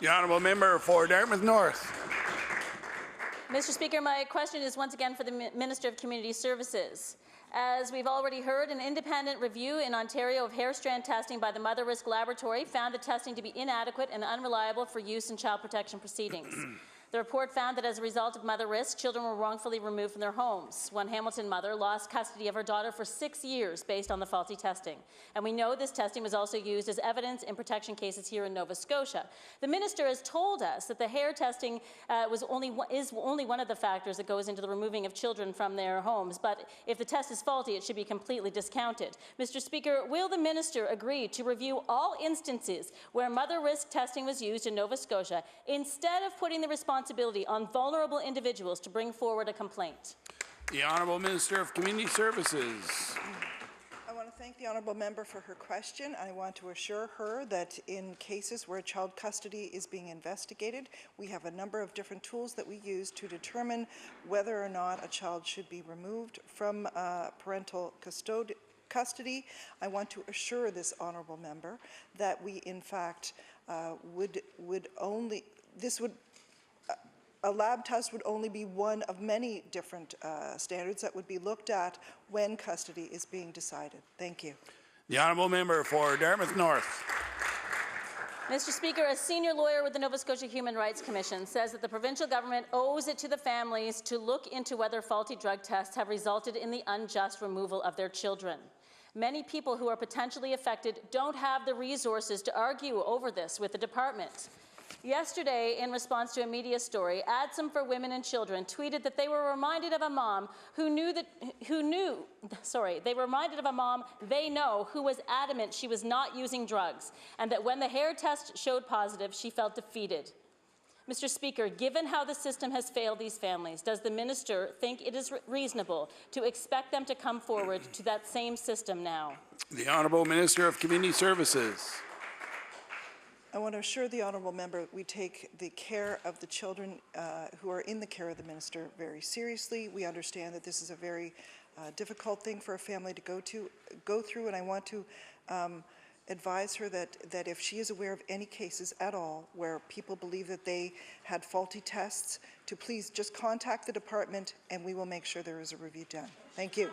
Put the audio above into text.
The honourable member for Dartmouth North. Mr. Speaker, my question is once again for the Minister of Community Services. As we've already heard, an independent review in Ontario of hair strand testing by the Motherisk Laboratory found the testing to be inadequate and unreliable for use in child protection proceedings. The report found that as a result of Motherisk, children were wrongfully removed from their homes. One Hamilton mother lost custody of her daughter for 6 years based on the faulty testing. And we know this testing was also used as evidence in protection cases here in Nova Scotia. The minister has told us that the hair testing is only one of the factors that goes into the removing of children from their homes. But if the test is faulty, it should be completely discounted. Mr. Speaker, will the minister agree to review all instances where Motherisk testing was used in Nova Scotia instead of putting the responsibility on vulnerable individuals to bring forward a complaint? The Honourable Minister of Community Services. I want to thank the honourable member for her question. I want to assure her that in cases where child custody is being investigated, we have a number of different tools that we use to determine whether or not a child should be removed from parental custody. I want to assure this honourable member that we, in fact, a lab test would only be one of many different standards that would be looked at when custody is being decided. Thank you. The honourable member for Dartmouth North. Mr. Speaker, a senior lawyer with the Nova Scotia Human Rights Commission says that the provincial government owes it to the families to look into whether faulty drug tests have resulted in the unjust removal of their children. Many people who are potentially affected don't have the resources to argue over this with the department. Yesterday, in response to a media story, ADSM for Women and Children tweeted that they were reminded of a mom who was adamant she was not using drugs, and that when the hair test showed positive, she felt defeated. Mr. Speaker, given how the system has failed these families, does the minister think it is reasonable to expect them to come forward to that same system now? The Honourable Minister of Community Services. I want to assure the honourable member we take the care of the children who are in the care of the minister very seriously. We understand that this is a very difficult thing for a family to go through, and I want to advise her that if she is aware of any cases at all where people believe that they had faulty tests, to please just contact the department and we will make sure there is a review done. Thank you.